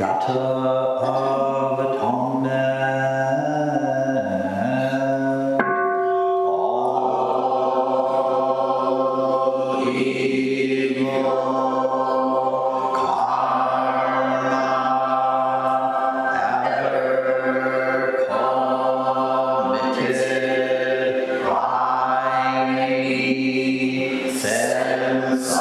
Gata of atonement. All evil karma ever committed by me since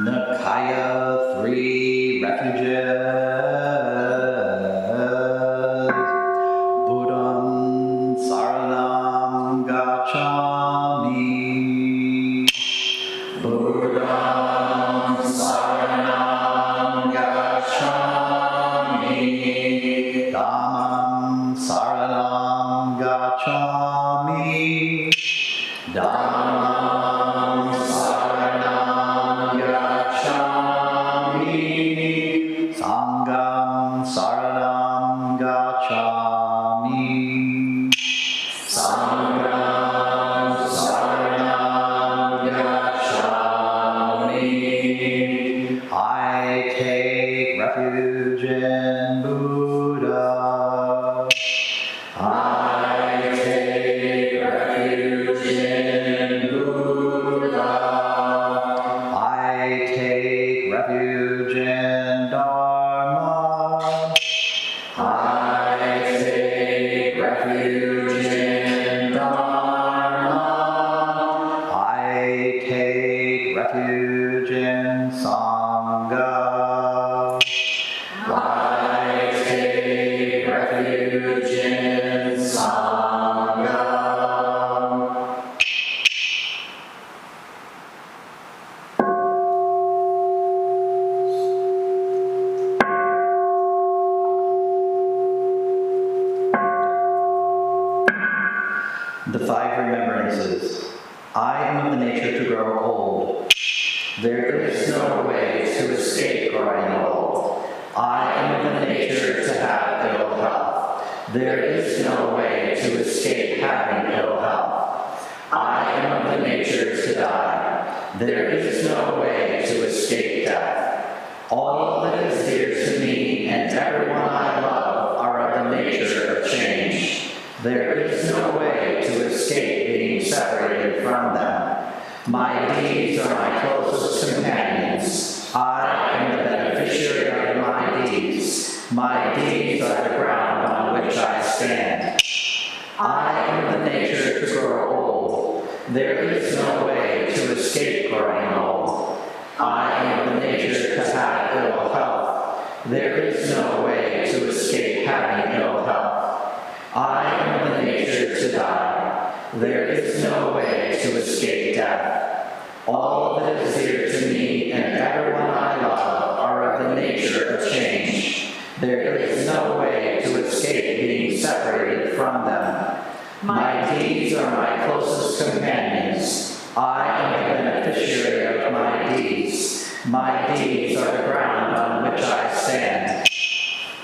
Nakaya 3 refuges. Buddham Saranam Gacchami. Buddham Saranam Gacchami. Dhammam Saranam Gacchami. Dhammam Saranam Gacchami. Sangham Saranam Gacchami. Sangham Saranam Gacchami. I take refuge in Buddha. I take refuge in Buddha. I take refuge in Dharma. I take refuge in Dharma. I take refuge in Sangha. I take refuge in Sangha. The 5 remembrances. I am of the nature to grow old. There is no way to escape growing old. I am of the nature to have ill health. There is no way to escape having ill health. I am of the nature to die. There is no way to escape death. All that is dear to me and everyone I love are of the nature of change. There is no way to escape being separated from them. My deeds are my closest companions. I am the beneficiary of my deeds. My deeds are the ground on which I stand. I am the nature to grow old. There is no way to escape growing old. I am the nature to have ill health. There is no way to escape having ill health. I am the nature to die. There is no way to escape death. All that is dear to me and everyone I love are of the nature of change. There is no way to escape being separated from them. My deeds are my closest companions. I am the beneficiary of my deeds. My deeds are the ground on which I stand.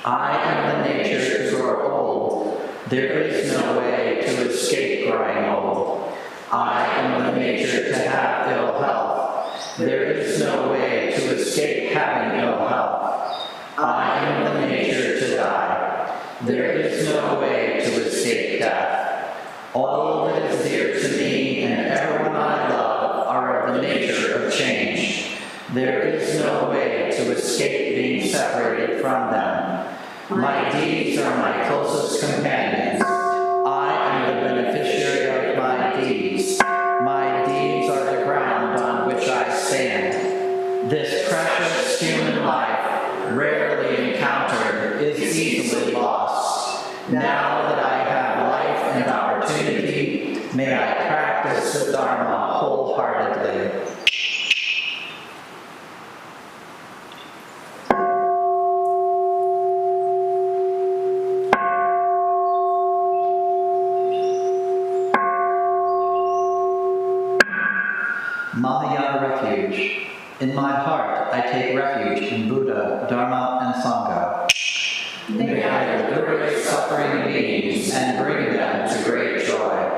I am the nature to grow old. There is no way to escape growing old. I am the nature to have ill health. There is no way to escape having ill health. I am the nature to die. There is no way to escape death. All that is dear to me and everyone I love are of the nature of change. There is no way to escape being separated from them. My deeds are my closest companions. I am the beneficiary of my deeds. My deeds are the ground on which I stand. This precious human life, rarely encountered, is easily lost. Now that I have life and opportunity, may I practice the Dharma wholeheartedly. Mahayana Refuge. In my heart, I take refuge in Buddha, Dharma, and Sangha. May I liberate suffering beings and bring them to great joy.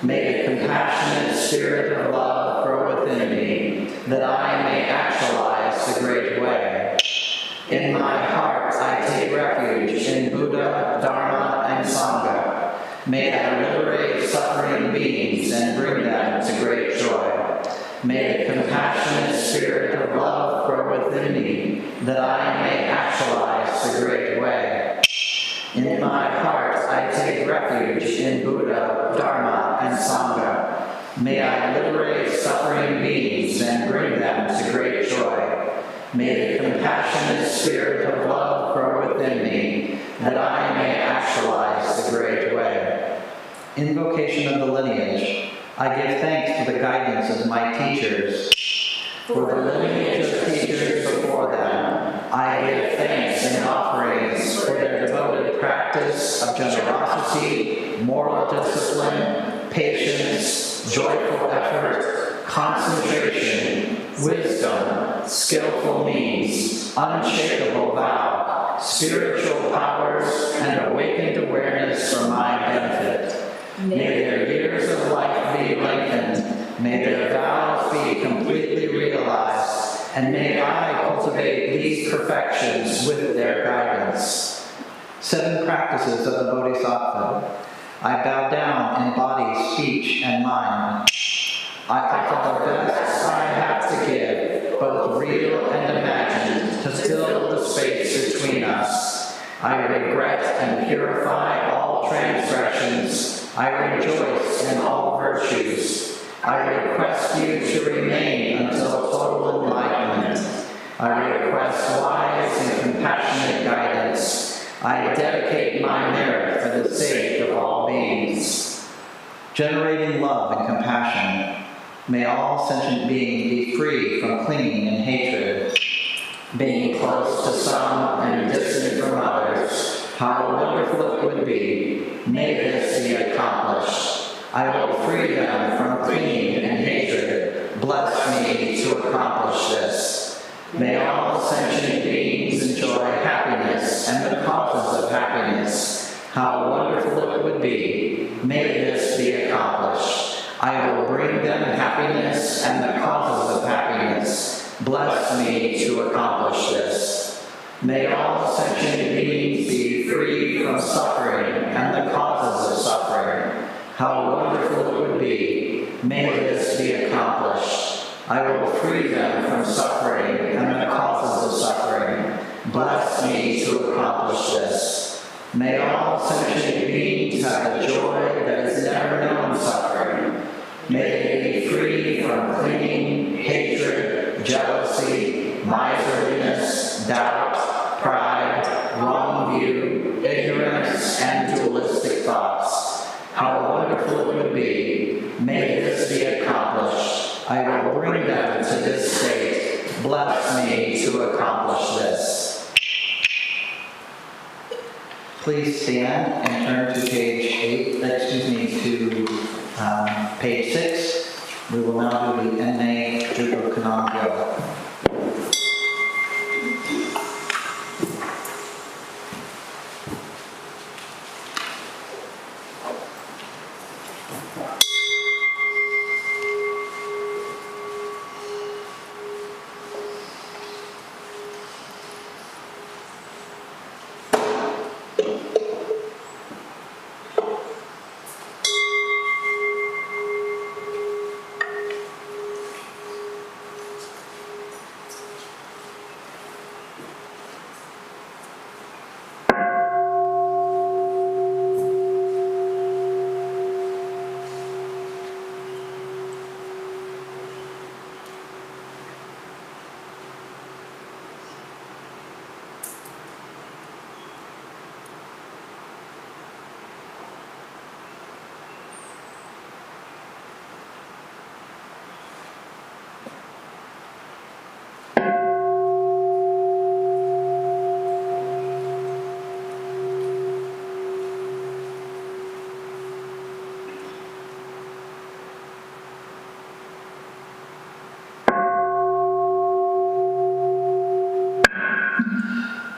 May the compassionate spirit of love grow within me, that I may actualize the great way. In my heart, I take refuge in Buddha, Dharma, and Sangha. May I liberate suffering beings and bring them to great joy. May the compassionate spirit of love grow within me, that I may actualize the great way. In my heart, I take refuge in Buddha, Dharma, and Sangha. May I liberate suffering beings and bring them to great joy. May the compassionate spirit of love grow within me, that I may actualize the great way. Invocation of the lineage. I give thanks for the guidance of my teachers. For the lineage of teachers before them, I give thanks and offerings for their devoted practice of generosity, moral discipline, patience, joyful effort, concentration, wisdom, skillful means, unshakable vow, spiritual powers, and awakened awareness for my benefit. May their years of life be lengthened. May their vows be completely realized. And may I cultivate these perfections with their guidance. 7 practices of the Bodhisattva. I bow down in body, speech, and mind. I offer the best I have to give, both real and imagined, to fill the space between us. I regret and purify all transgressions. I rejoice in all virtues. I request you to remain until total enlightenment. I request wise and compassionate guidance. I dedicate my merit for the sake of all beings. Generating love and compassion. May all sentient beings be free from clinging and hatred. Being close to some and distant from others, how wonderful it would be. May this be accomplished. I will free them from clinging and hatred. Bless me to accomplish this. May all sentient beings enjoy happiness and the causes of happiness. How wonderful it would be. May this be accomplished. I will bring them happiness and the causes of happiness. Bless me to accomplish this. May all sentient beings be free from suffering and the causes of suffering. How wonderful it would be. May this be accomplished. I will free them from suffering and the causes of suffering. Bless me to accomplish this. May all sentient beings have the joy that has never known suffering. May they be free from clinging, hatred, jealousy, miserliness, doubt, pride, wrong view, ignorance, and dualistic thoughts. How wonderful it would be. May this be accomplished. I will bring them to this state. Bless me to accomplish this. Please stand and turn to page 6. We will now do the Enne Judo Kanangyo.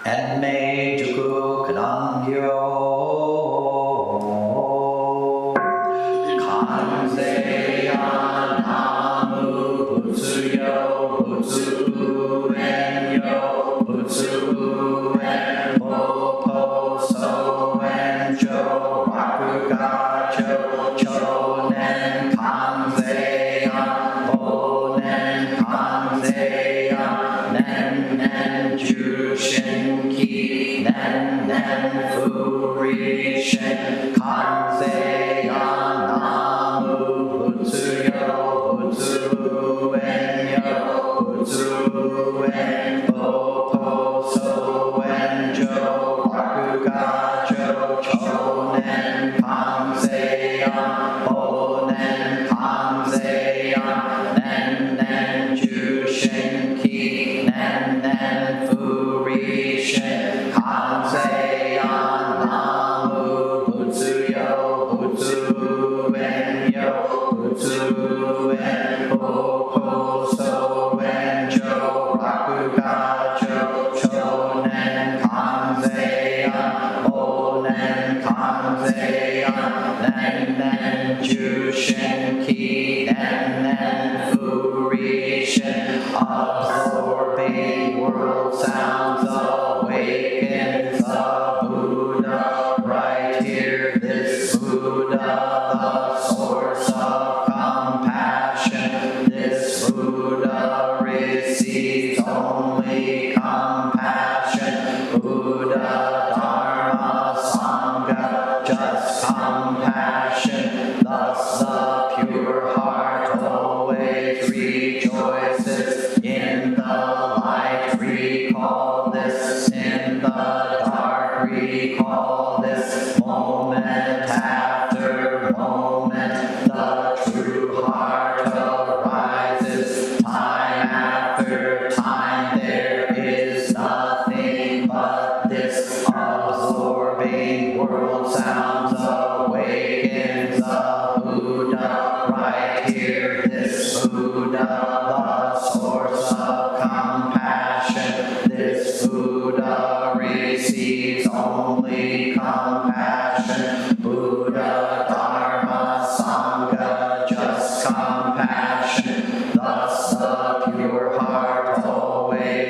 Enne Juku Kanangyo Kanzeya Namu Butsuyo Butsu Enyo Butsu En Popo So Enjo Rakugacho Chonen Kanzeya Onen Kanzeya Nen Nen Jushin Ki Nen Nen Furishin Kanzeya Namu Butsuyo Butsu Enyo Butsu En Popo So Enjo Rakugacho Chonen Kanzeya Onen Kanzeya Nen Nen Jushin Ki Nen Nen Furishin Kanzeya Namu Butsuyo Butsu Enyo Butsu En Popo So Enjo Rakugacho Chonen Kanzeya Onen Kanzeya Nen Nen Jushin Ki Nen Nen Furishin Absorbing world sounds awakens the Buddha right here. This Buddha, the source of compassion. This Buddha receives only compassion. Buddha, Dharma, Sangha, just compassion. Thus the pure heart always rejoices in the light recall.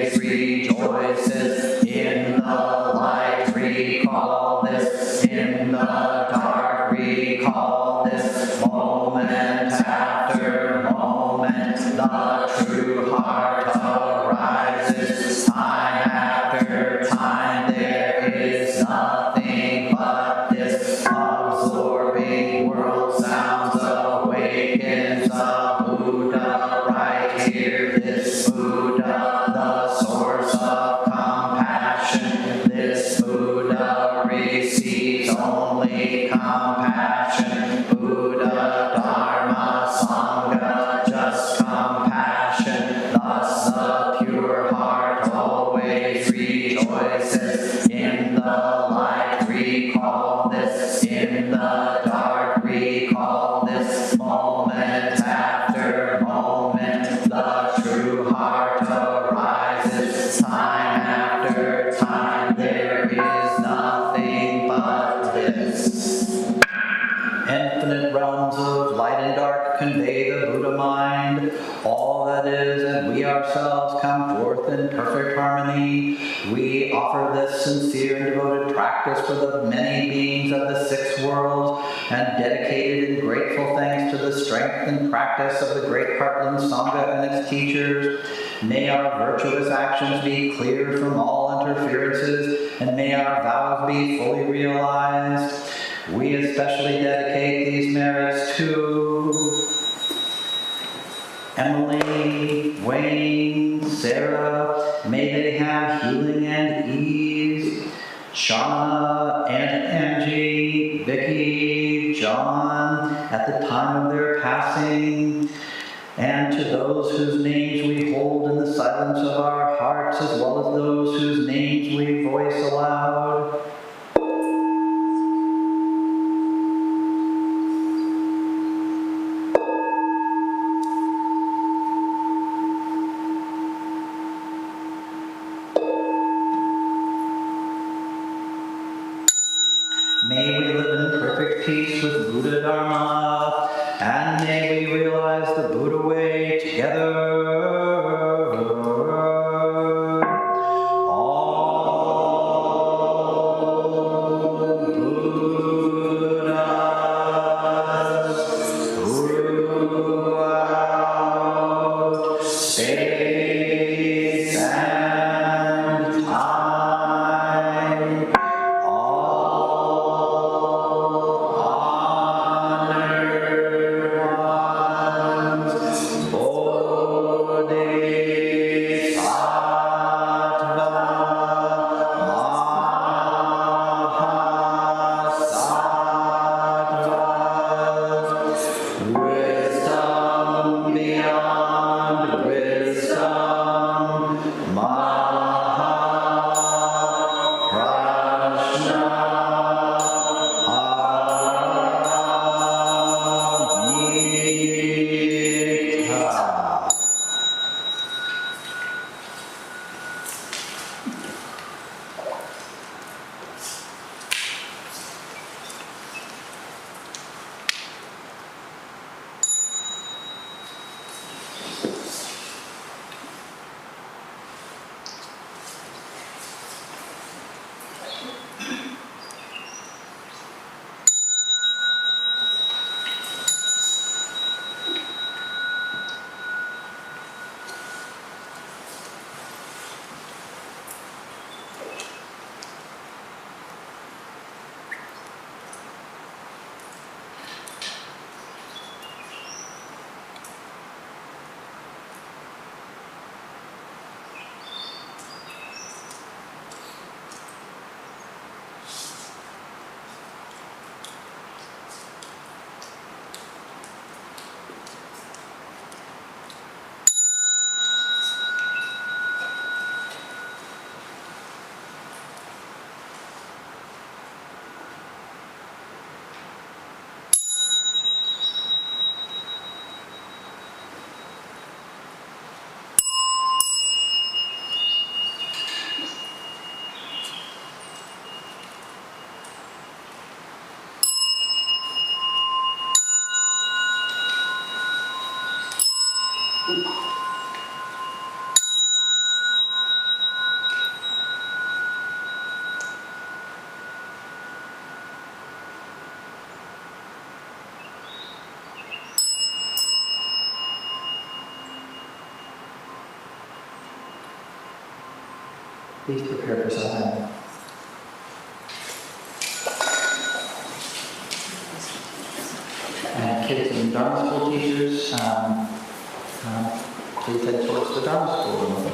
always rejoices. In the light recall this, in the dark recall this. Moment after moment, the true heart arises. Time after time, there is nothing but this. Absorbing world sounds awakens a Buddha right here. This Buddha, the source of compassion. This Buddha receives only compassion. Buddha, Dharma, Sangha, just compassion. Thus the pure heart always rejoices. In the light recall this, in the dark recall this. Moment after moment, the true heart arises. Time after time, there is nothing but this. Infinite realms of light and dark convey the Buddha mind. All that is, and we ourselves come forth in perfect harmony. We offer this sincere and devoted practice for the many beings of the six worlds, and dedicated in grateful thanks to the strength and practice of the great Heartland Sangha and its teachers. May our virtuous actions be cleared from all interferences, and may our vows be fully realized. We especially dedicate these merits to Emily, Wayne, Sarah. May they have healing and ease. Shauna, Aunt Angie, Vicky, John, at the time of their passing. And to those whose names we hold in the silence of our hearts, as well as those whose names we voice aloud. May we live in perfect peace with Buddha Dharma, and may we realize the Buddha way together. All Please prepare for silence. And kids and Dharma school teachers, please head towards the Dharma school room.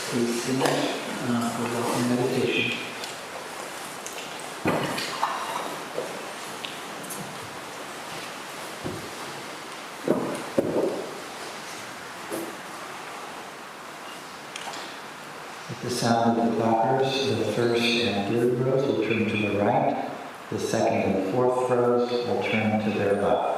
Please stand for welcome meditation. At the sound of the clappers, the first and third rows will turn to the right. The second and fourth rows will turn to their left.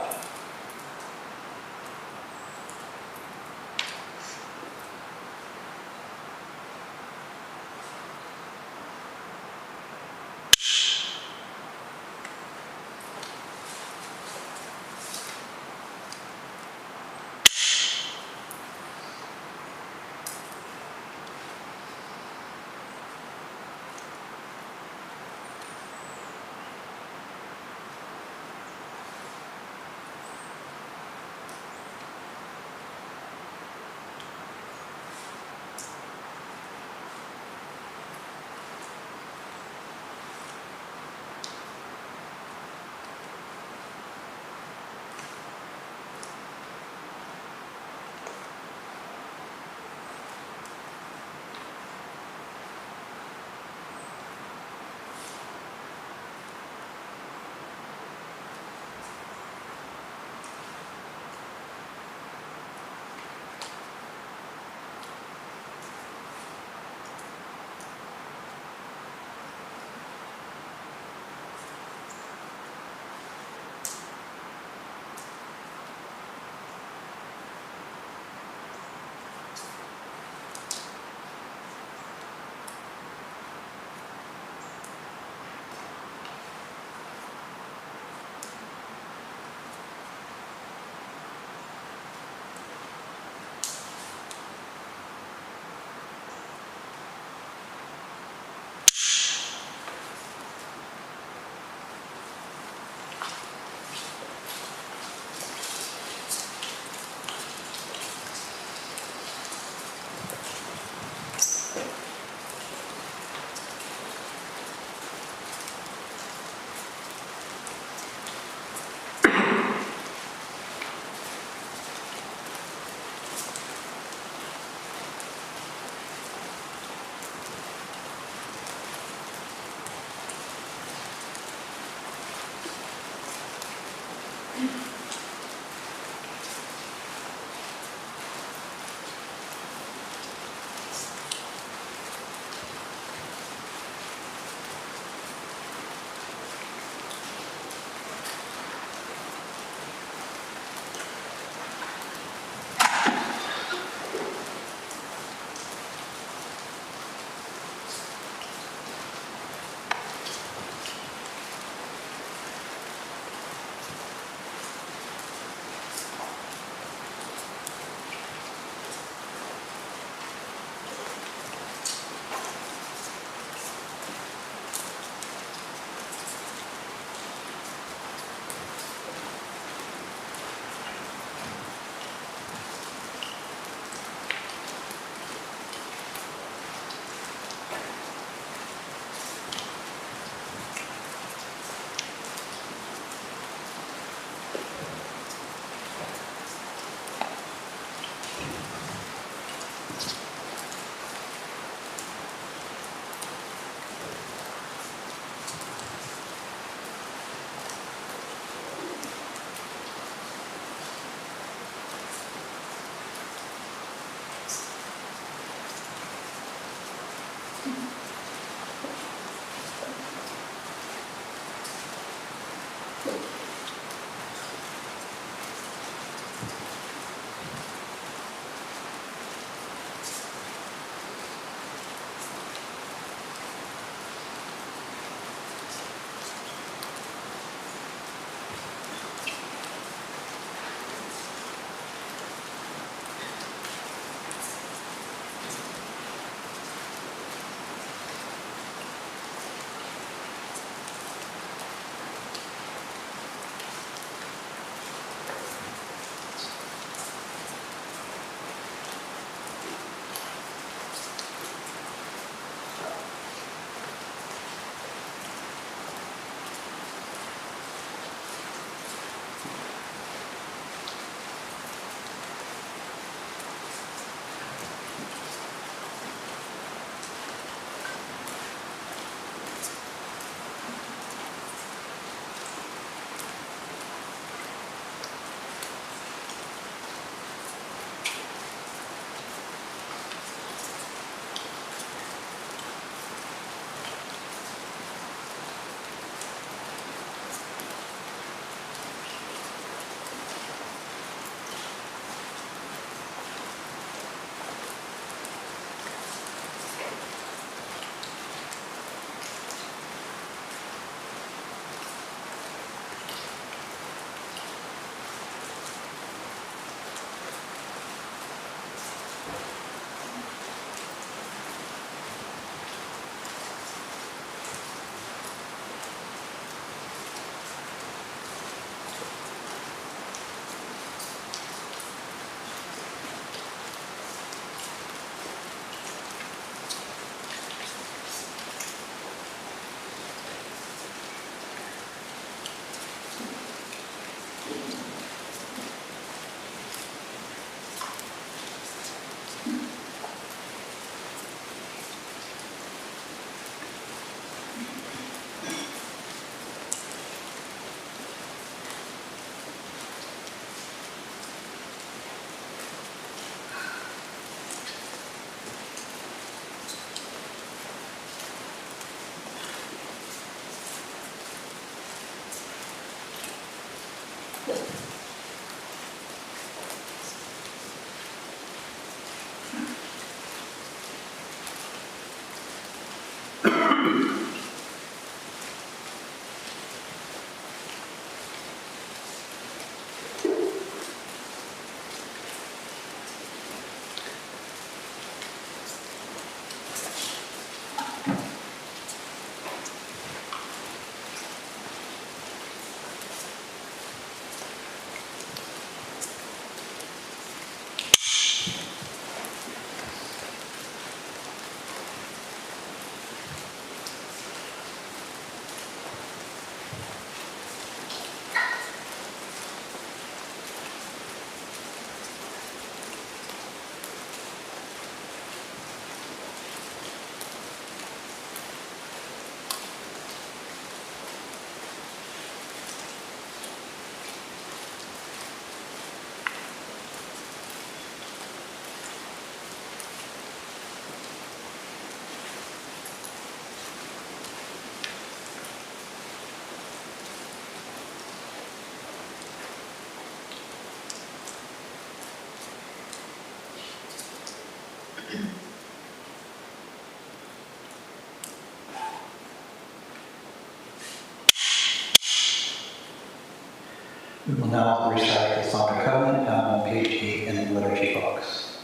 We will now recite the Song of Covenant found on page 8 in the liturgy books.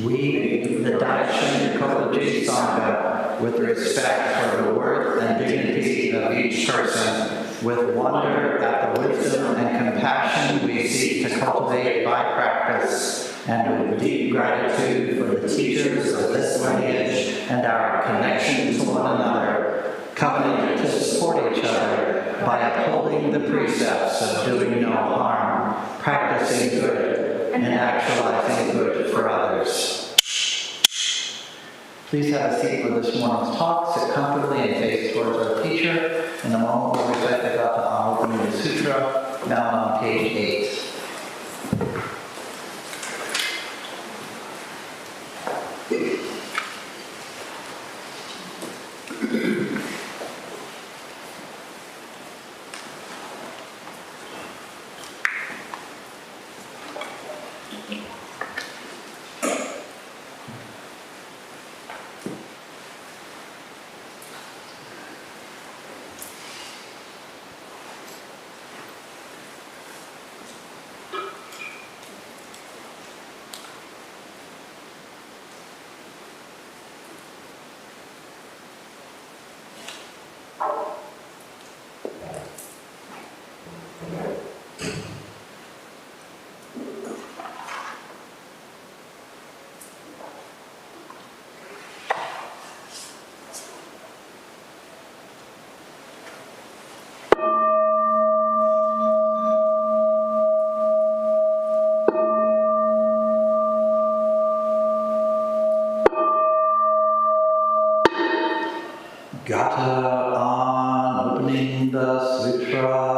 We, the Daishin Kokuji Sangha, with respect for the worth and dignity of each person, with wonder at the wisdom and compassion we seek to cultivate by practice, and with deep gratitude for the teachers of this lineage and our connection to one another, covenant to support each other by upholding the precepts of doing no harm, practicing good, and actualizing good for others. Please have a seat for this morning's talk. Sit comfortably and face towards our teacher. In a moment, we'll recite the Gautama Opening Sutra, found on page 8. Gata on opening the sutra.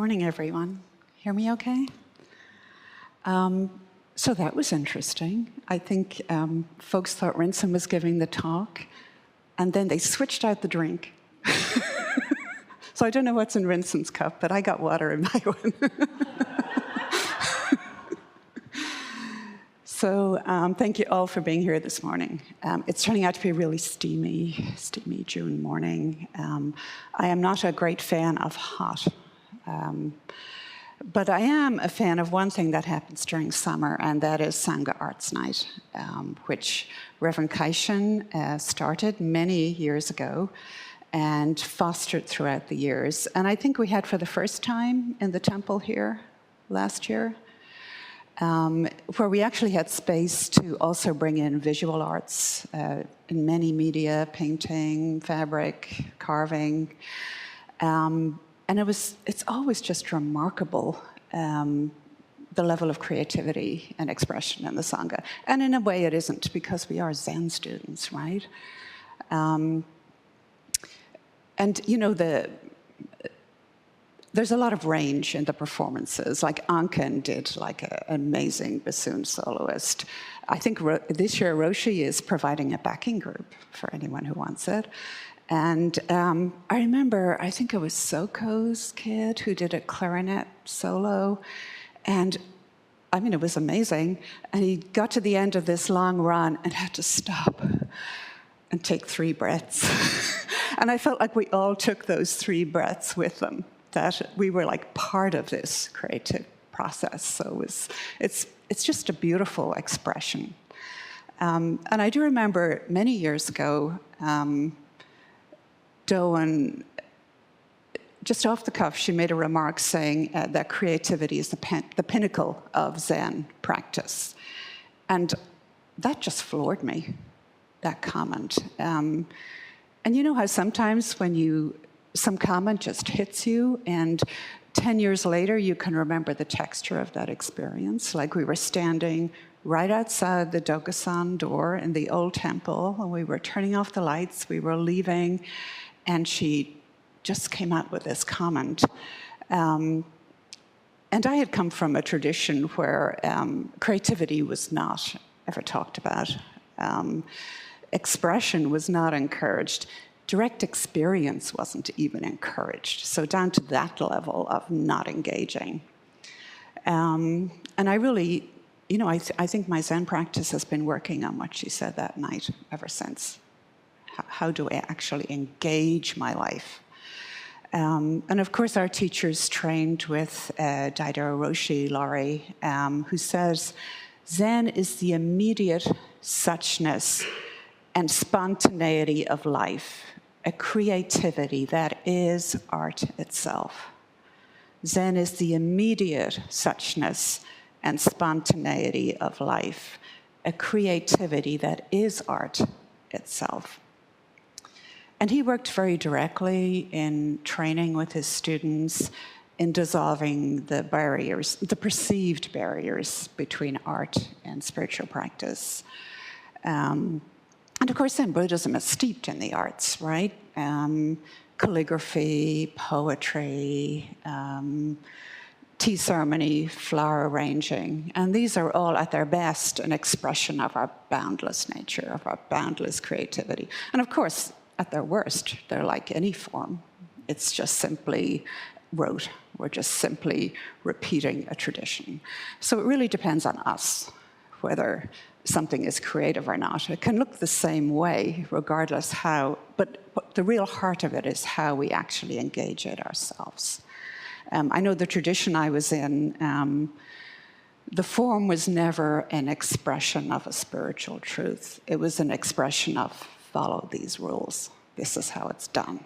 morning, everyone. Hear me okay? So that was interesting. I think folks thought Rinson was giving the talk, and then they switched out the drink. So I don't know what's in Rinson's cup, but I got water in my one. So thank you all for being here this morning. It's turning out to be a really steamy June morning. I am not a great fan of hot, but I am a fan of one thing that happens during summer, and that is Sangha Arts Night, which Reverend Kaishan started many years ago and fostered throughout the years. And I think we had for the first time in the temple here last year, where we actually had space to also bring in visual arts in many media, painting, fabric, carving. And it's always just remarkable, the level of creativity and expression in the Sangha. And in a way it isn't, because we are Zen students, right? And you know, there's a lot of range in the performances. Like Anken did like an amazing bassoon soloist. I think this year Roshi is providing a backing group for anyone who wants it. And I remember, I think it was Soko's kid who did a clarinet solo. And I mean, it was amazing. And he got to the end of this long run and had to stop and take 3 breaths. And I felt like we all took those 3 breaths with them, that we were like part of this creative process. So it's just a beautiful expression. And I do remember many years ago, Doan, just off the cuff, she made a remark saying that creativity is the pinnacle of Zen practice. And that just floored me, that comment. And you know how sometimes when some comment just hits you, and 10 years later you can remember the texture of that experience. Like we were standing right outside the Dokusan door in the old temple, and we were turning off the lights, we were leaving, and she just came out with this comment. And I had come from a tradition where creativity was not ever talked about. Expression was not encouraged. Direct experience wasn't even encouraged. So down to that level of not engaging. And I really, you know, I think my Zen practice has been working on what she said that night ever since. How do I actually engage my life? And of course, our teachers trained with Daidaro Roshi Laurie, who says, Zen is the immediate suchness and spontaneity of life, a creativity that is art itself. Zen is the immediate suchness and spontaneity of life, a creativity that is art itself. And he worked very directly in training with his students, in dissolving the barriers, the perceived barriers between art and spiritual practice. And of course, then Buddhism is steeped in the arts, right? Calligraphy, poetry, tea ceremony, flower arranging. And these are all at their best an expression of our boundless nature, of our boundless creativity. And of course, at their worst, they're like any form. It's just simply rote. We're just simply repeating a tradition. So it really depends on us whether something is creative or not. It can look the same way, regardless how, but the real heart of it is how we actually engage it ourselves. I know the tradition I was in, the form was never an expression of a spiritual truth. It was an expression of follow these rules. This is how it's done.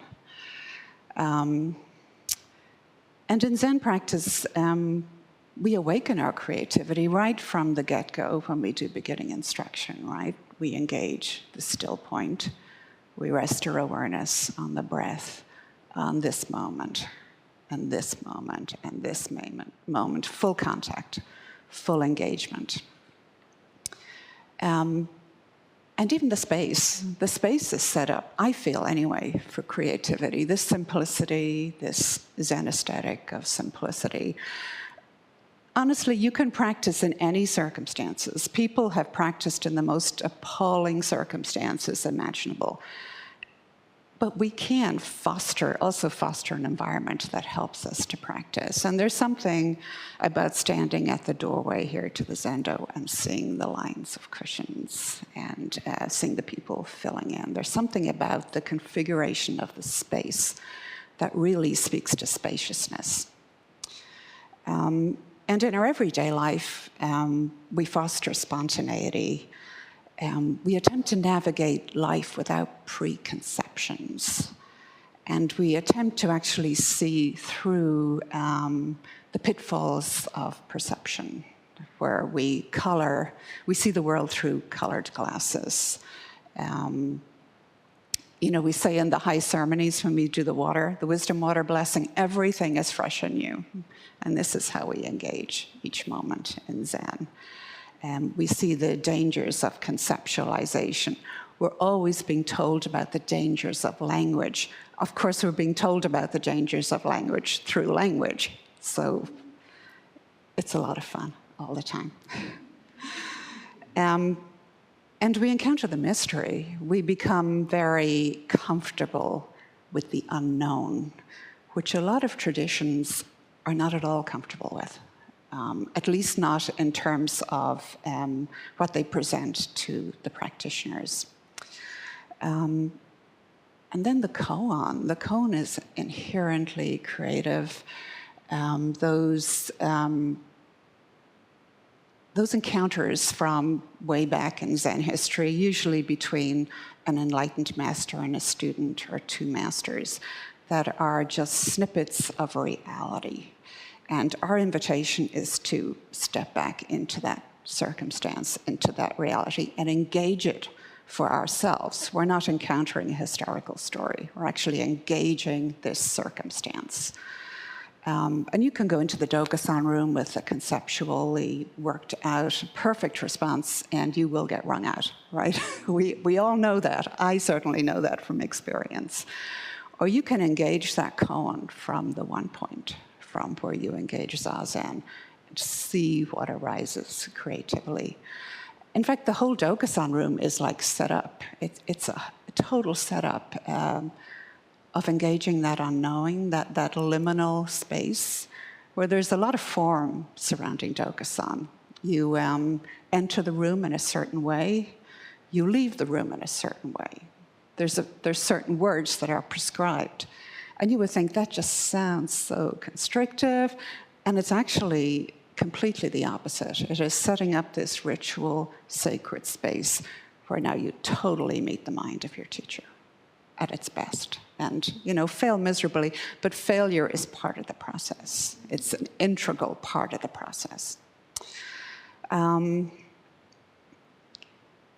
And in Zen practice, we awaken our creativity right from the get-go when we do beginning instruction, right? We engage the still point. We rest our awareness on the breath, on this moment, and this moment, and this moment, full contact, full engagement. And And even the space is set up, I feel anyway, for creativity. This simplicity, this Zen aesthetic of simplicity. Honestly, you can practice in any circumstances. People have practiced in the most appalling circumstances imaginable. But we can also foster an environment that helps us to practice. And there's something about standing at the doorway here to the Zendo and seeing the lines of cushions and seeing the people filling in. There's something about the configuration of the space that really speaks to spaciousness. And in our everyday life, we foster spontaneity. We attempt to navigate life without preconceptions. And we attempt to actually see through the pitfalls of perception, where we see the world through colored glasses. We say in the high ceremonies when we do the wisdom water blessing, everything is fresh and new. And this is how we engage each moment in Zen. We see the dangers of conceptualization. We're always being told about the dangers of language. Of course, we're being told about the dangers of language through language. So it's a lot of fun all the time. And we encounter the mystery. We become very comfortable with the unknown, which a lot of traditions are not at all comfortable with. At least not in terms of what they present to the practitioners. And then the koan. The koan is inherently creative. Those encounters from way back in Zen history, usually between an enlightened master and a student or two masters, that are just snippets of reality. And our invitation is to step back into that circumstance, into that reality, and engage it for ourselves. We're not encountering a historical story. We're actually engaging this circumstance. And you can go into the Dokusan room with a conceptually worked out, perfect response, and you will get wrung out, right? We all know that. I certainly know that from experience. Or you can engage that koan from the one point, from where you engage Zazen, and see what arises creatively. In fact, the whole Dokusan room is like set up. It's a total setup of engaging that unknowing, that liminal space, where there's a lot of form surrounding Dokusan. You enter the room in a certain way. You leave the room in a certain way. There's certain words that are prescribed. And you would think that just sounds so constrictive, and it's actually completely the opposite. It is setting up this ritual, sacred space where now you totally meet the mind of your teacher at its best. And, fail miserably, but failure is part of the process. It's an integral part of the process.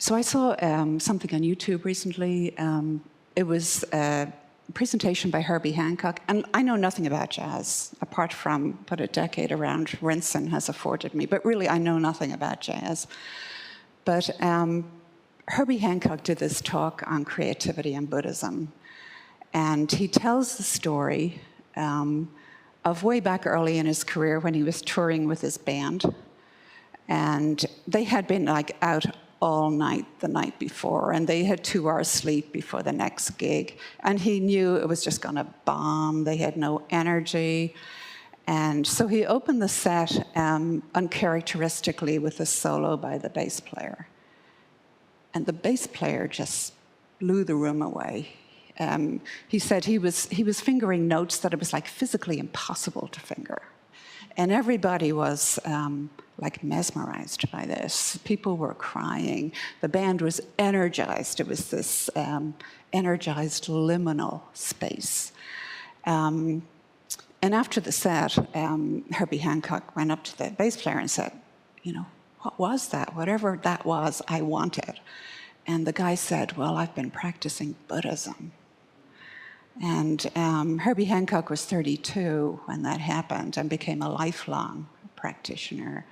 So I saw something on YouTube recently. It was a presentation by Herbie Hancock, and I know nothing about jazz, apart from what a decade around Rinsen has afforded me, but really I know nothing about jazz. But Herbie Hancock did this talk on creativity and Buddhism, and he tells the story of way back early in his career when he was touring with his band, and they had been out all night the night before, and they had 2 hours sleep before the next gig, and he knew it was just going to bomb. They had no energy, and so he opened the set uncharacteristically with a solo by the bass player, and the bass player just blew the room away. He said he was fingering notes that it was like physically impossible to finger, and everybody was mesmerized by this. People were crying. The band was energized. It was this energized liminal space. And after the set, Herbie Hancock went up to the bass player and said, what was that? Whatever that was, I want it. And the guy said, well, I've been practicing Buddhism. And Herbie Hancock was 32 when that happened and became a lifelong practitioner.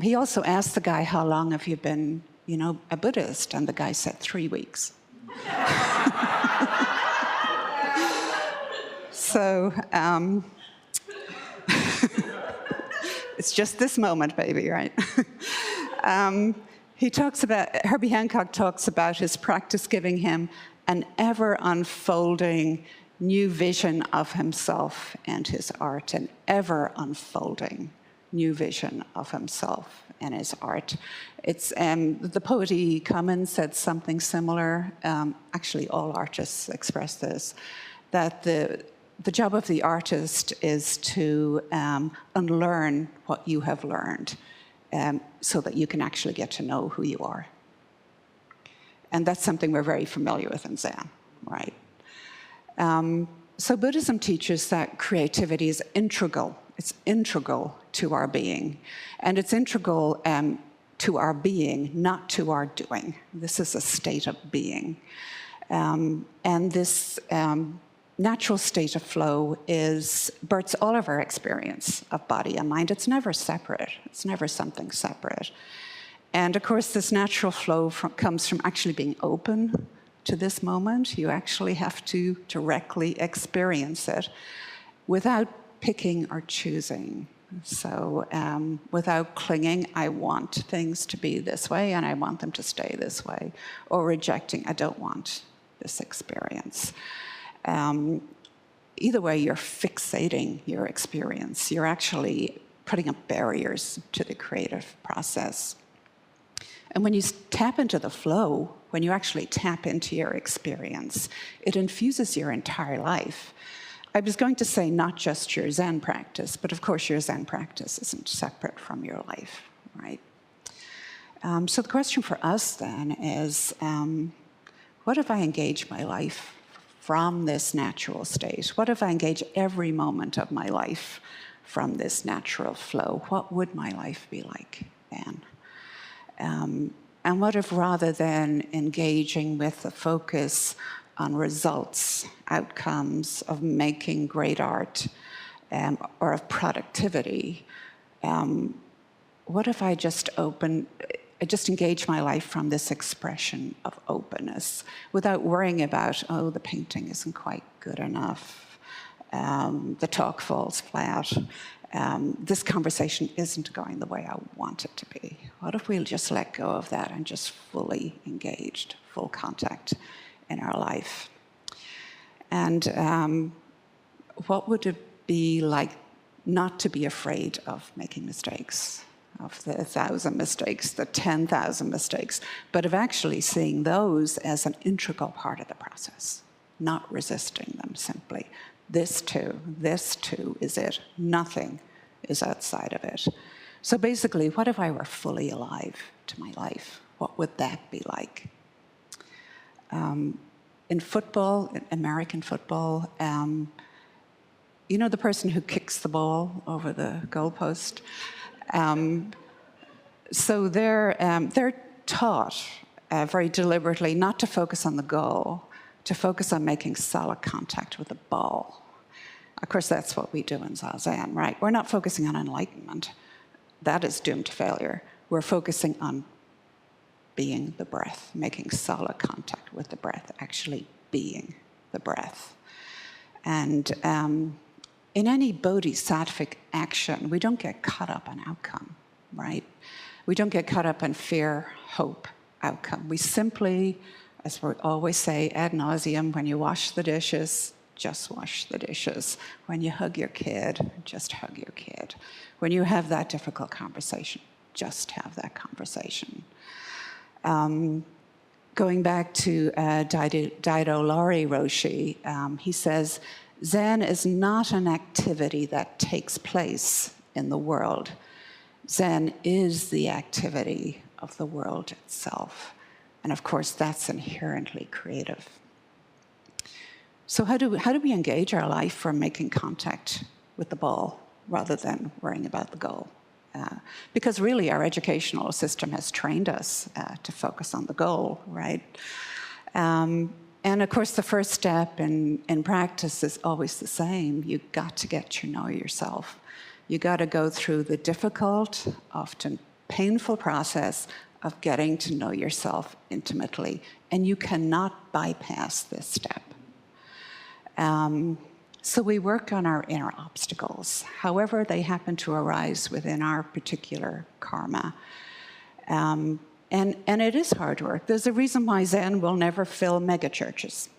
He also asked the guy, how long have you been a Buddhist? And the guy said 3 weeks. So it's just this moment, baby, right? Herbie Hancock talks about his practice giving him an ever unfolding new vision of himself and his art, an ever unfolding new vision of himself and his art. It's the poet E. Cummins said something similar. Actually, all artists express this, that the job of the artist is to unlearn what you have learned so that you can actually get to know who you are. And that's something we're very familiar with in Zen, right? So Buddhism teaches that creativity is integral. It's integral to our being. And it's integral to our being, not to our doing. This is a state of being. And this natural state of flow births all of our experience of body and mind. It's never separate. It's never something separate. And of course, this natural flow comes from actually being open to this moment. You actually have to directly experience it without picking or choosing. So without clinging, I want things to be this way and I want them to stay this way, or rejecting, I don't want this experience. Either way, you're fixating your experience. You're actually putting up barriers to the creative process. And when you tap into the flow, when you actually tap into your experience, it infuses your entire life. I was going to say not just your Zen practice, but of course your Zen practice isn't separate from your life, right? So the question for us then is, what if I engage my life from this natural state? What if I engage every moment of my life from this natural flow? What would my life be like then? And what if rather than engaging with the focus on results, outcomes of making great art, or of productivity, what if I just engage my life from this expression of openness without worrying about, oh, the painting isn't quite good enough, the talk falls flat, this conversation isn't going the way I want it to be. What if we'll just let go of that and just fully engaged, full contact in our life? And what would it be like not to be afraid of making mistakes, of the 1,000 mistakes, the 10,000 mistakes, but of actually seeing those as an integral part of the process, not resisting them simply. This too is it. Nothing is outside of it. So basically, what if I were fully alive to my life? What would that be like? In football, in American football, the person who kicks the ball over the goalpost? So they're taught very deliberately not to focus on the goal, to focus on making solid contact with the ball. Of course, that's what we do in Zazen, right? We're not focusing on enlightenment. That is doomed to failure. We're focusing on being the breath, making solid contact with the breath, actually being the breath. And in any bodhisattvic action, we don't get caught up on outcome, right? We don't get caught up on fear, hope, outcome. We simply, as we always say ad nauseum, when you wash the dishes, just wash the dishes. When you hug your kid, just hug your kid. When you have that difficult conversation, just have that conversation. Going back to Daido Lori Roshi, he says, Zen is not an activity that takes place in the world. Zen is the activity of the world itself. And of course, that's inherently creative. So how do we engage our life for making contact with the ball rather than worrying about the goal? Because really our educational system has trained us to focus on the goal, right? And of course the first step in practice is always the same. You've got to get to know yourself. You got to go through the difficult, often painful process of getting to know yourself intimately, and you cannot bypass this step. So we work on our inner obstacles, however they happen to arise within our particular karma. And it is hard work. There's a reason why Zen will never fill megachurches.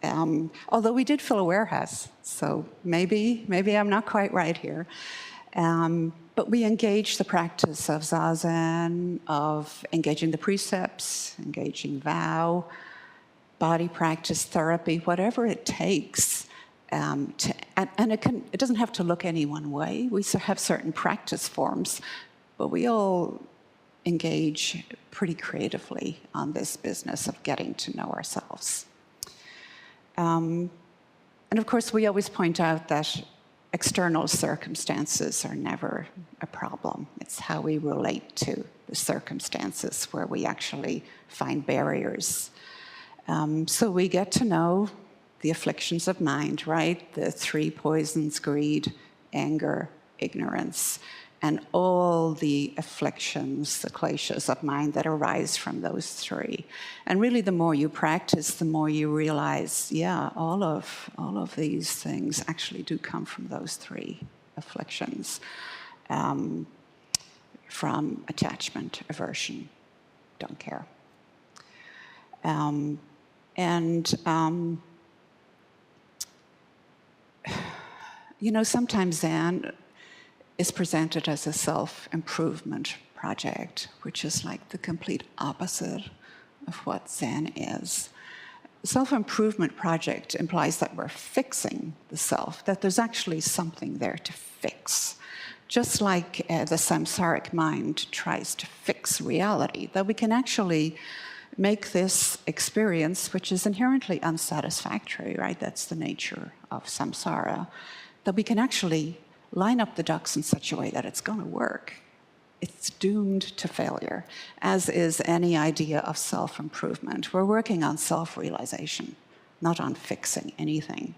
Although we did fill a warehouse, so maybe I'm not quite right here. But we engage the practice of Zazen, of engaging the precepts, engaging vow, body practice, therapy, whatever it takes. And it doesn't have to look any one way. We have certain practice forms, but we all engage pretty creatively on this business of getting to know ourselves. And of course, we always point out that external circumstances are never a problem. It's how we relate to the circumstances where we actually find barriers. So we get to know the afflictions of mind, right? The three poisons: greed, anger, ignorance, and all the afflictions, the kleshas of mind that arise from those three. And really, the more you practice, the more you realize, yeah, all of these things actually do come from those three afflictions, from attachment, aversion, don't care. Sometimes Zen is presented as a self-improvement project, which is like the complete opposite of what Zen is. Self-improvement project implies that we're fixing the self, that there's actually something there to fix. Just like the samsaric mind tries to fix reality, that we can actually make this experience, which is inherently unsatisfactory, right? That's the nature of samsara, that we can actually line up the ducks in such a way that it's going to work. It's doomed to failure, as is any idea of self-improvement. We're working on self-realization, not on fixing anything.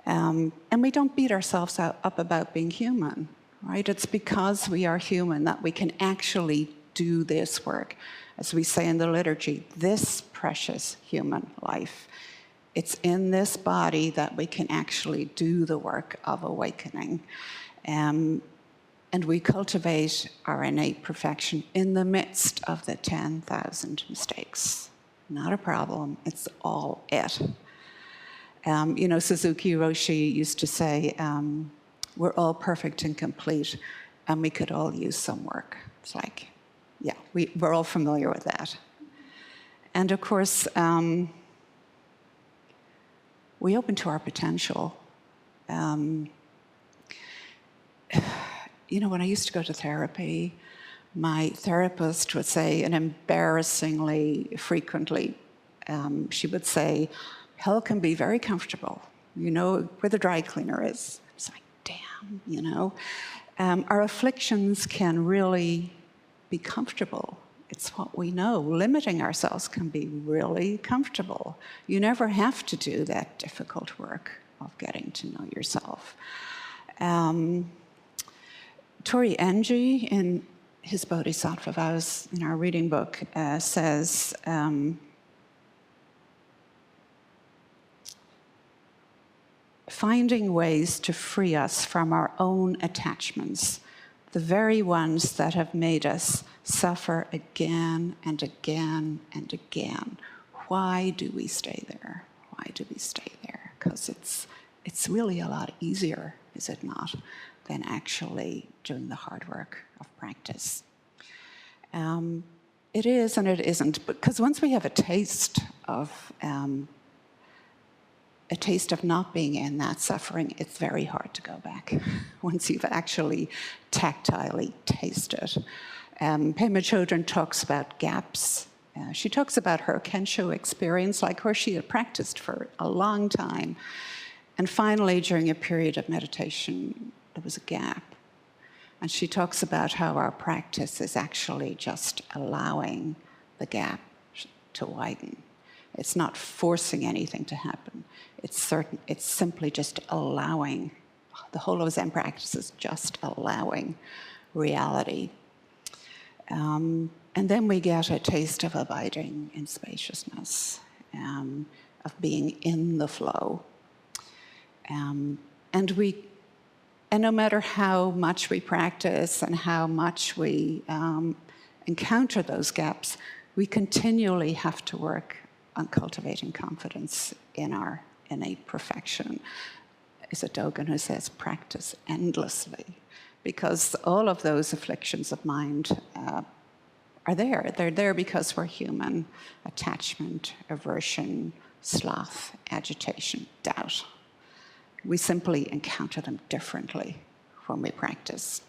And we don't beat ourselves up about being human, right? It's because we are human that we can actually do this work. As we say in the liturgy, this precious human life. It's in this body that we can actually do the work of awakening. And we cultivate our innate perfection in the midst of the 10,000 mistakes. Not a problem, it's all it. Suzuki Roshi used to say, we're all perfect and complete, and we could all use some work. It's like, yeah, we're all familiar with that. And of course, we open to our potential. When I used to go to therapy, my therapist would say, and embarrassingly frequently, she would say, hell can be very comfortable, where the dry cleaner is. It's like, damn, our afflictions can really be comfortable. It's what we know. Limiting ourselves can be really comfortable. You never have to do that difficult work of getting to know yourself. Tori Enji, in his Bodhisattva Vows, in our reading book, says, finding ways to free us from our own attachments, the very ones that have made us suffer again and again and again. Why do we stay there? Why do we stay there? Because it's really a lot easier, is it not, than actually doing the hard work of practice. It is and it isn't, because once we have a taste of not being in that suffering, it's very hard to go back once you've actually tactilely tasted. Pema Chodron talks about gaps. She talks about her Kensho experience, like where she had practiced for a long time. And finally, during a period of meditation, there was a gap. And she talks about how our practice is actually just allowing the gap to widen. It's not forcing anything to happen. It's simply just allowing. The whole of Zen practice is just allowing reality. And then we get a taste of abiding in spaciousness, of being in the flow. And no matter how much we practice and how much we encounter those gaps, we continually have to work on cultivating confidence in our innate perfection. Is it Dogen who says, practice endlessly? Because all of those afflictions of mind are there. They're there because we're human. Attachment, aversion, sloth, agitation, doubt. We simply encounter them differently when we practice.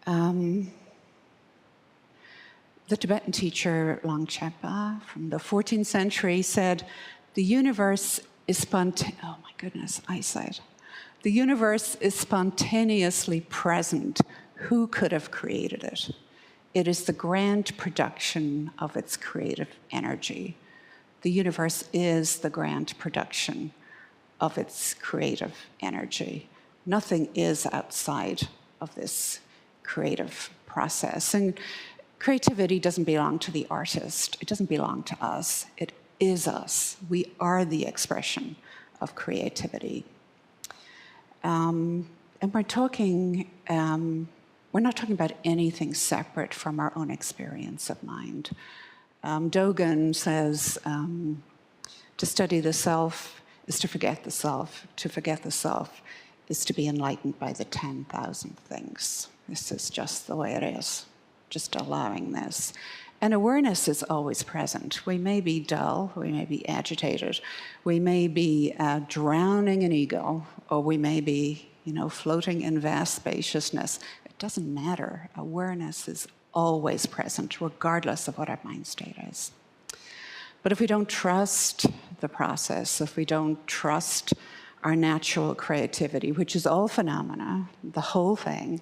The Tibetan teacher Longchenpa from the 14th century said, the universe is oh my goodness, eyesight. The universe is spontaneously present. Who could have created it? It is the grand production of its creative energy. The universe is the grand production of its creative energy. Nothing is outside of this creative process. And creativity doesn't belong to the artist. It doesn't belong to us. It is us. We are the expression of creativity. And we're not talking about anything separate from our own experience of mind. Dogen says, to study the self is to forget the self. To forget the self is to be enlightened by the 10,000 things. This is just the way it is, just allowing this. And awareness is always present. We may be dull, we may be agitated, we may be drowning in ego, or we may be, floating in vast spaciousness. It doesn't matter. Awareness is always present, regardless of what our mind state is. But if we don't trust the process, if we don't trust our natural creativity, which is all phenomena, the whole thing,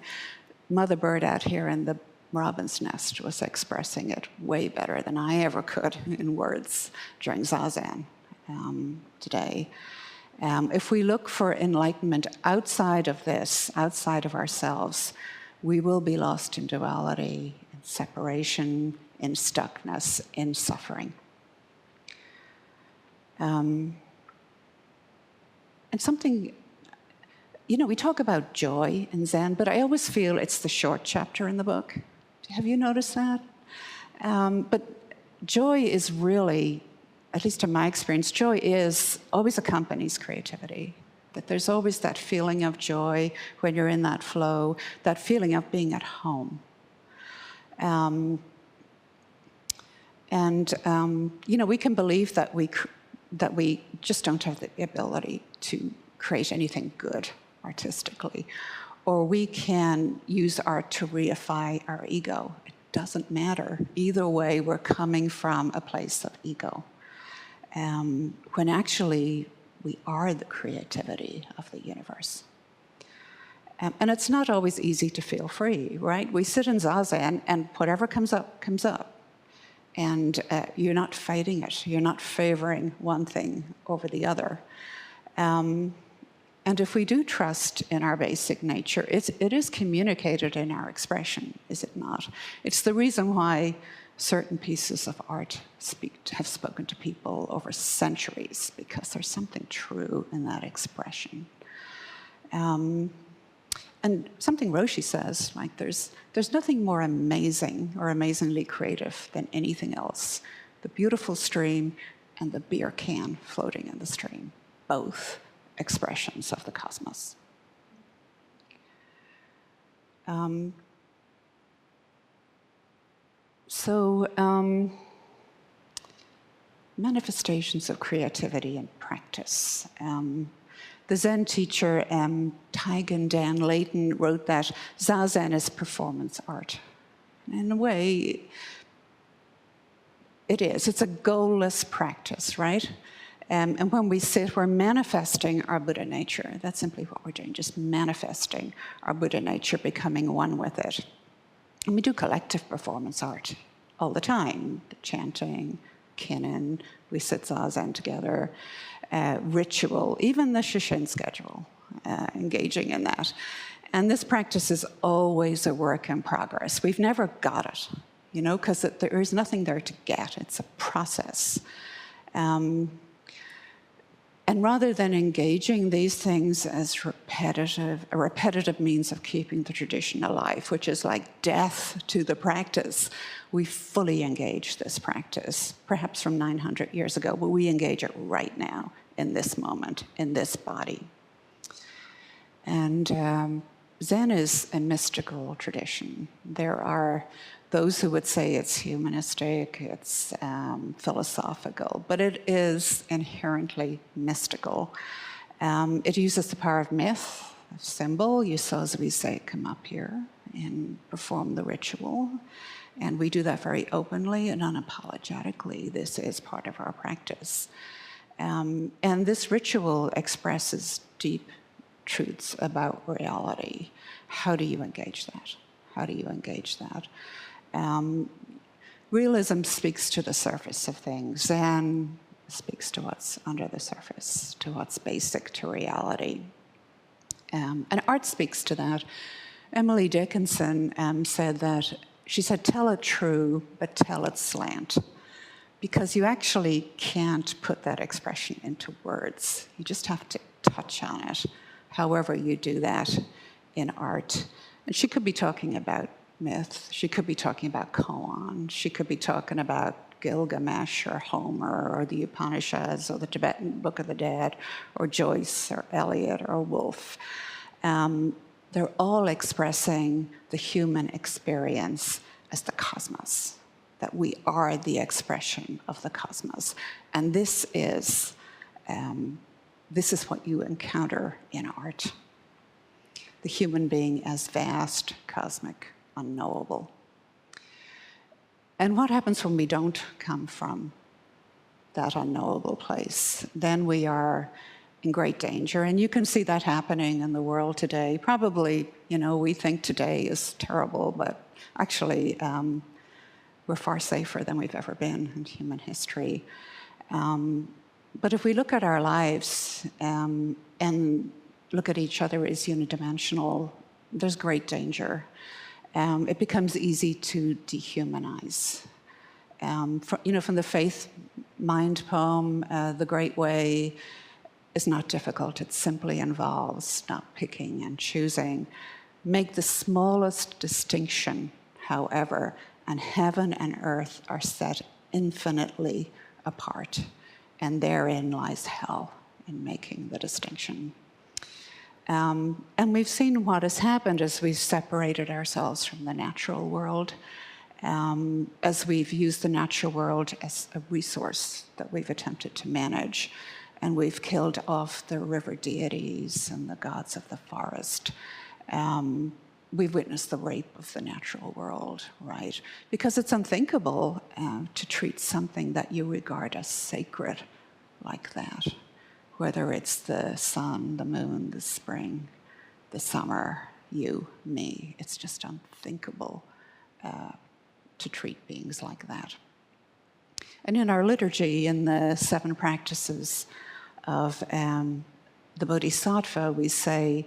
Mother Bird out here in the robin's nest was expressing it way better than I ever could in words during Zazen today. If we look for enlightenment outside of this, outside of ourselves, we will be lost in duality, in separation, in stuckness, in suffering. And something, we talk about joy in Zen, but I always feel it's the short chapter in the book. Have you noticed that? But joy is really, at least in my experience, joy always accompanies creativity. That there's always that feeling of joy when you're in that flow, that feeling of being at home. We can believe that we just don't have the ability to create anything good artistically, or we can use art to reify our ego. It doesn't matter. Either way, we're coming from a place of ego, when actually we are the creativity of the universe. And it's not always easy to feel free, right? We sit in Zazen, and whatever comes up, comes up. And you're not fighting it. You're not favoring one thing over the other. And if we do trust in our basic nature, it is communicated in our expression, is it not? It's the reason why certain pieces of art have spoken to people over centuries, because there's something true in that expression. And something Roshi says, like there's nothing more amazing or amazingly creative than anything else. The beautiful stream and the beer can floating in the stream, both expressions of the cosmos. Manifestations of creativity and practice. The Zen teacher, Taigen Dan Leighton, wrote that Zazen is performance art. In a way, it is. It's a goalless practice, right? And when we sit, we're manifesting our Buddha nature. That's simply what we're doing, just manifesting our Buddha nature, becoming one with it. And we do collective performance art all the time, chanting, kinnin, we sit Zazen together, ritual, even the Shishin schedule, engaging in that. And this practice is always a work in progress. We've never got it, you know, because there is nothing there to get. It's a process. And rather than engaging these things as a repetitive means of keeping the tradition alive, which is like death to the practice, we fully engage this practice, perhaps from 900 years ago, but we engage it right now, in this moment, in this body. And Zen is a mystical tradition. There are those who would say it's humanistic, it's philosophical, but it is inherently mystical. It uses the power of myth, of symbol. You saw, as we say, come up here and perform the ritual. And we do that very openly and unapologetically. This is part of our practice. And this ritual expresses deep truths about reality. How do you engage that? How do you engage that? Realism speaks to the surface of things. Zen speaks to what's under the surface, to what's basic to reality. And art speaks to that. Emily Dickinson said that, she said, tell it true, but tell it slant. Because you actually can't put that expression into words. You just have to touch on it, however you do that in art. And she could be talking about myth. She could be talking about koan. She could be talking about Gilgamesh or Homer or the Upanishads or the Tibetan Book of the Dead or Joyce or Eliot or Woolf. They're all expressing the human experience as the cosmos, that we are the expression of the cosmos. And this is what you encounter in art. The human being as vast, cosmic, unknowable. And what happens when we don't come from that unknowable place? Then we are in great danger. And you can see that happening in the world today. Probably, you know, we think today is terrible, but actually we're far safer than we've ever been in human history. But if we look at our lives and look at each other as unidimensional, there's great danger. It becomes easy to dehumanize. From the Faith Mind poem, The Great Way is not difficult. It simply involves not picking and choosing. Make the smallest distinction, however, and heaven and earth are set infinitely apart. And therein lies hell, in making the distinction. And we've seen what has happened as we've separated ourselves from the natural world, as we've used the natural world as a resource that we've attempted to manage. And we've killed off the river deities and the gods of the forest. We've witnessed the rape of the natural world, right? Because it's unthinkable to treat something that you regard as sacred like that. Whether it's the sun, the moon, the spring, the summer, you, me. It's just unthinkable to treat beings like that. And in our liturgy, in the 7 practices of the Bodhisattva, we say,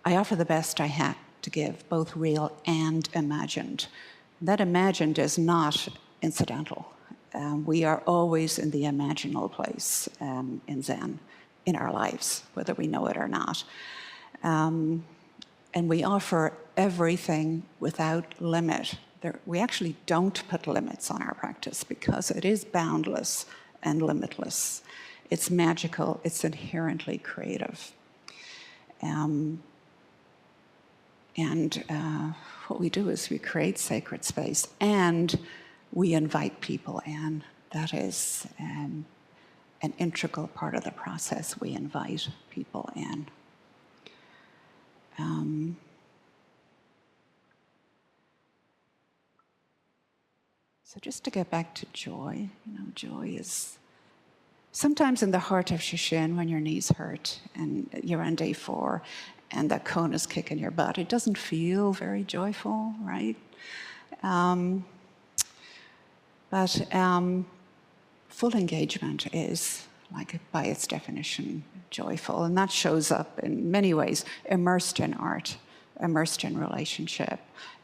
I offer the best I have to give, both real and imagined. That imagined is not incidental. We are always in the imaginal place in Zen, in our lives, whether we know it or not. And we offer everything without limit. We actually don't put limits on our practice because it is boundless and limitless. It's magical, it's inherently creative. What we do is we create sacred space and we invite people in. That is an integral part of the process. We invite people in. So just to get back to joy, joy is sometimes in the heart of Shishin when your knees hurt and you're on day 4 and that cone is kicking your butt. It doesn't feel very joyful, right? But full engagement is, like by its definition, joyful. And that shows up in many ways, immersed in art, immersed in relationship,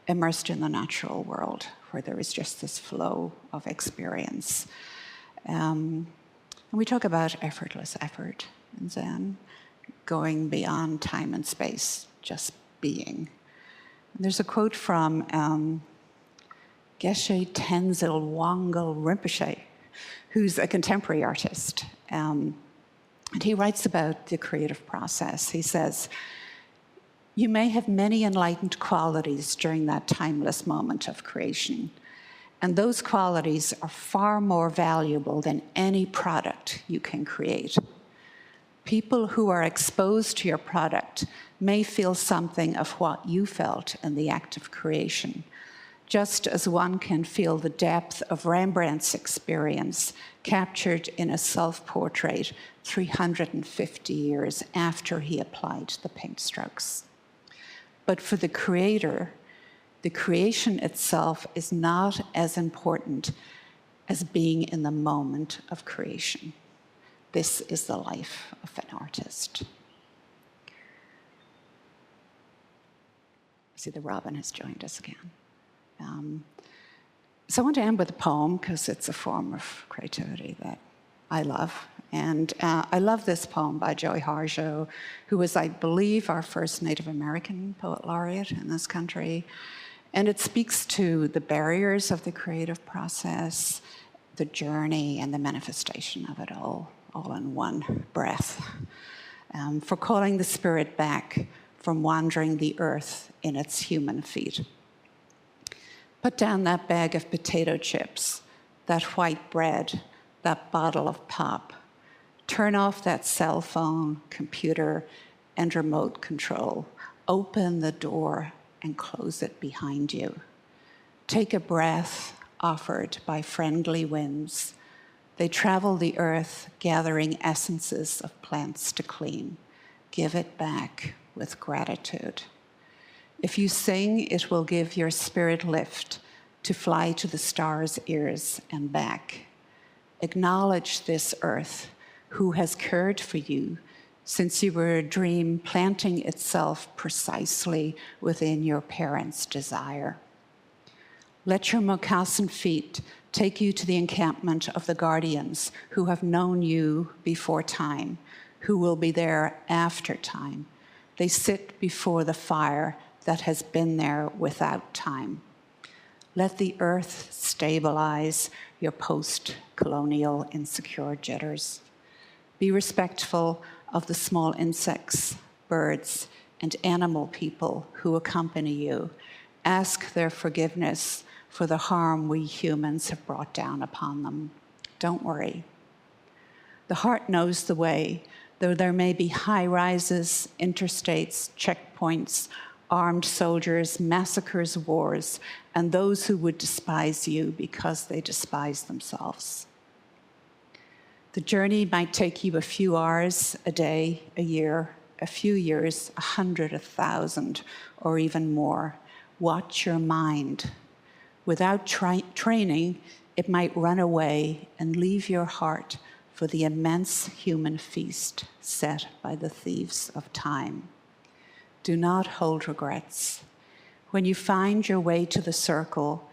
immersed in the natural world, where there is just this flow of experience. And we talk about effortless effort in Zen, going beyond time and space, just being. And there's a quote from Geshe Tenzil Wangyal Rinpoche, who's a contemporary artist. And he writes about the creative process. He says, "You may have many enlightened qualities during that timeless moment of creation, and those qualities are far more valuable than any product you can create. People who are exposed to your product may feel something of what you felt in the act of creation, just as one can feel the depth of Rembrandt's experience captured in a self-portrait 350 years after he applied the paint strokes. But for the creator, the creation itself is not as important as being in the moment of creation. This is the life of an artist." See, the robin has joined us again. So I want to end with a poem because it's a form of creativity that I love. And I love this poem by Joy Harjo, who was, I believe, our first Native American poet laureate in this country. And it speaks to the barriers of the creative process, the journey, and the manifestation of it all in one breath. For calling the spirit back from wandering the earth in its human feet. Put down that bag of potato chips, that white bread, that bottle of pop. Turn off that cell phone, computer, and remote control. Open the door and close it behind you. Take a breath offered by friendly winds. They travel the earth, gathering essences of plants to clean. Give it back with gratitude. If you sing, it will give your spirit lift to fly to the stars' ears and back. Acknowledge this earth, who has cared for you since you were a dream planting itself precisely within your parents' desire. Let your moccasin feet take you to the encampment of the guardians who have known you before time, who will be there after time. They sit before the fire that has been there without time. Let the earth stabilize your post-colonial insecure jitters. Be respectful of the small insects, birds, and animal people who accompany you. Ask their forgiveness for the harm we humans have brought down upon them. Don't worry. The heart knows the way, though there may be high rises, interstates, checkpoints, armed soldiers, massacres, wars, and those who would despise you because they despise themselves. The journey might take you a few hours, a day, a year, a few years, 100, 1,000, or even more. Watch your mind. Without training, it might run away and leave your heart for the immense human feast set by the thieves of time. Do not hold regrets. When you find your way to the circle,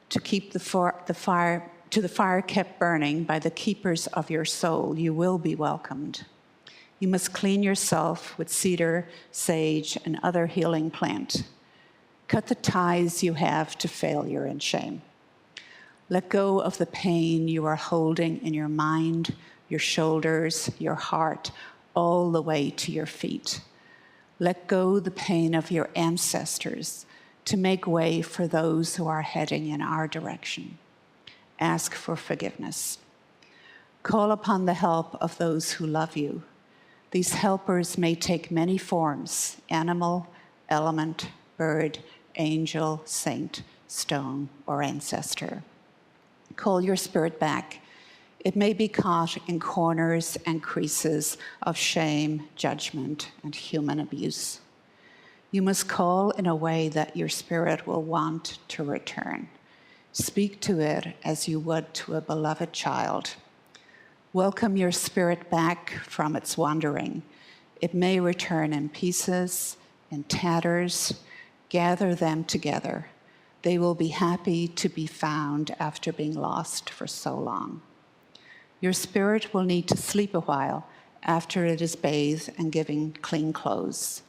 to keep the fire kept burning by the keepers of your soul, you will be welcomed. You must clean yourself with cedar, sage, and other healing plant. Cut the ties you have to failure and shame. Let go of the pain you are holding in your mind, your shoulders, your heart, all the way to your feet. Let go the pain of your ancestors to make way for those who are heading in our direction. Ask for forgiveness. Call upon the help of those who love you. These helpers may take many forms: animal, element, bird, angel, saint, stone, or ancestor. Call your spirit back. It may be caught in corners and creases of shame, judgment, and human abuse. You must call in a way that your spirit will want to return. Speak to it as you would to a beloved child. Welcome your spirit back from its wandering. It may return in pieces, in tatters, gather them together. They will be happy to be found after being lost for so long. Your spirit will need to sleep a while after it is bathed and given clean clothes.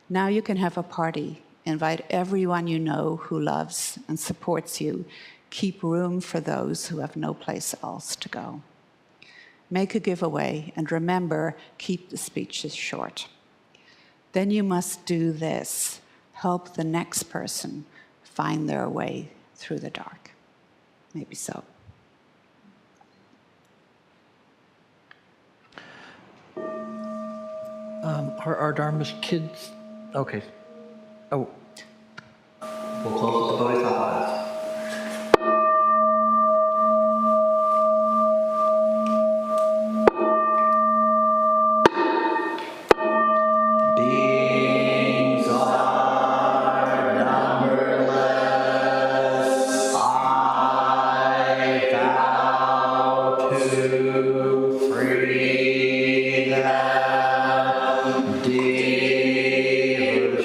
Now you can have a party. Invite everyone you know who loves and supports you. Keep room for those who have no place else to go. Make a giveaway, and remember, keep the speeches short. Then you must do this. Help the next person find their way through the dark. Maybe so. Are our Dharma's kids? Okay. Oh, We'll close with the Bodhisattva. Beings are numberless. I vow to free them.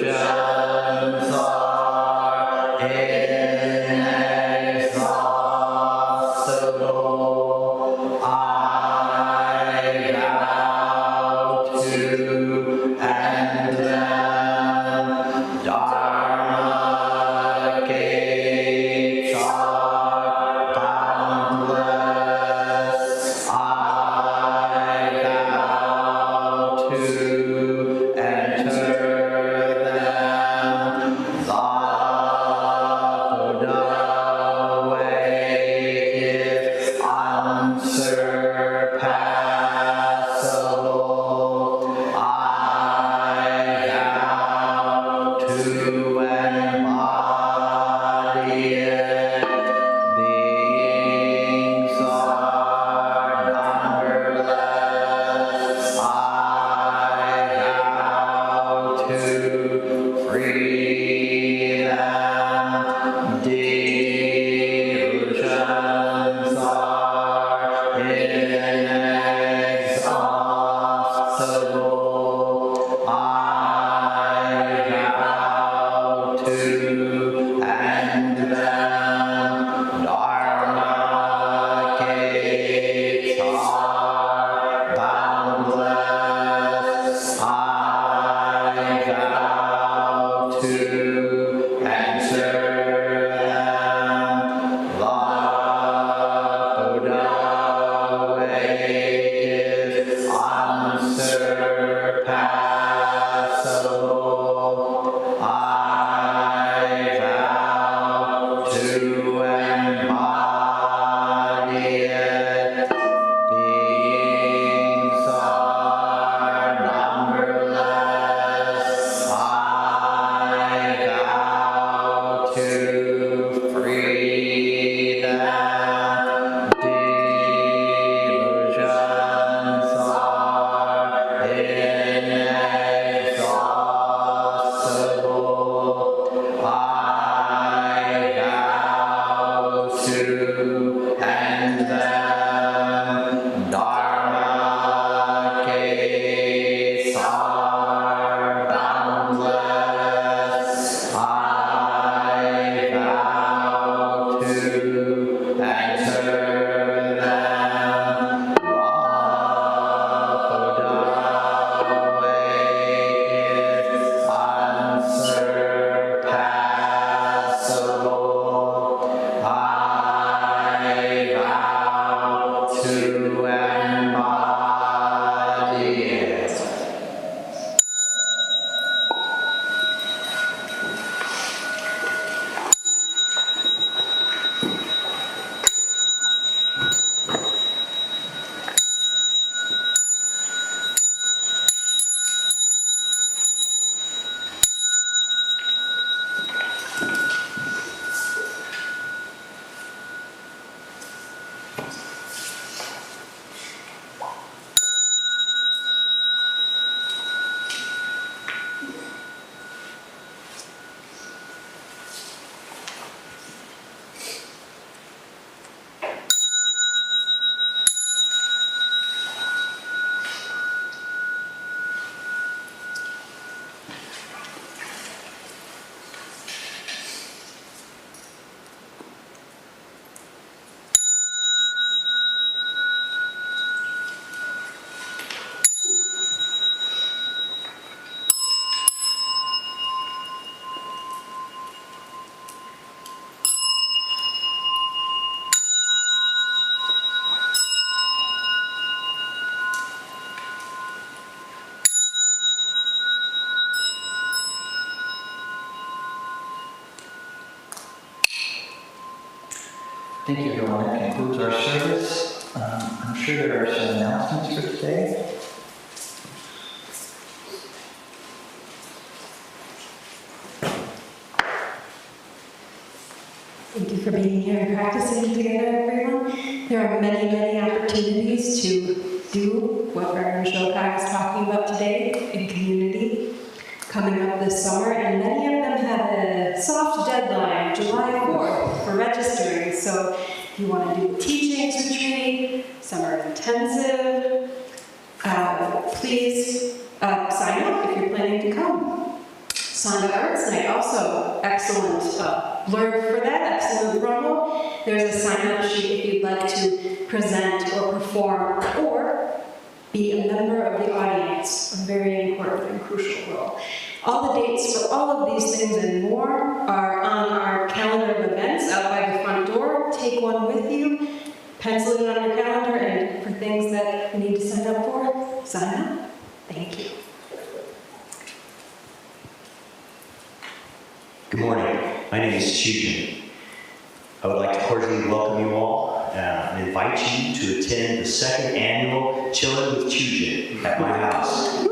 Delusions are inexhaustible. I vow to end them. Dharma gates are boundless. I vow to enter them. The Buddha way is Thank you, everyone. That concludes our service. I'm sure there are some announcements for today. Thank you for being here and practicing together, everyone. There are many, many opportunities to do what Reverend Shokai is talking about today in community coming up this summer, and many of them have a soft deadline, July 4th, for registering. So if you want to do a teachings retreat, summer intensive, please sign up if you're planning to come. Sonda Arts Night, also excellent blurb for that, excellent promo. There's a sign-up sheet if you'd like to present or perform or be a member of the audience, a very important and crucial role. All the dates for all of these things and more are on our calendar of events out by the front door. Take one with you, pencil it on your calendar, and for things that you need to sign up for, sign up. Thank you. Good morning. My name is Chujin. I would like to cordially welcome you all and invite you to attend the second annual Chillin' with Chujin at my house.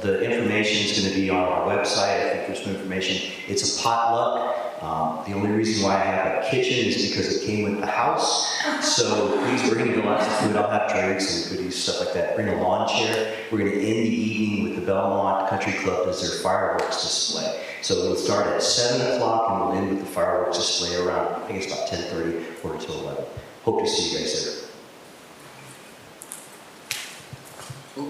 The information is going to be on our website. I think there's some information. It's a potluck. The only reason why I have a kitchen is because it came with the house. So please bring lots of food. I'll have drinks and goodies, stuff like that. Bring a lawn chair. We're going to end the evening with the Belmont Country Club as their fireworks display. So it'll start at 7 o'clock and we'll end with the fireworks display around, I think it's about 10:30 or until 11. Hope to see you guys there.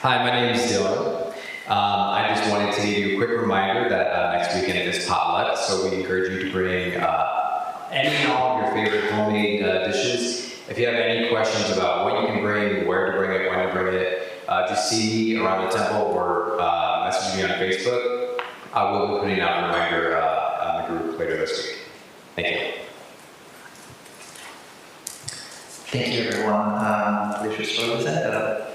Hi, my name is Dylan. I just wanted to give you a quick reminder that next weekend is potluck, so we encourage you to bring any and all of your favorite homemade dishes. If you have any questions about what you can bring, where to bring it, when to bring it, just see me around the temple or message me on Facebook. I will be putting out a reminder on the group later this week. Thank you. Thank you, everyone. Alicia, what was that?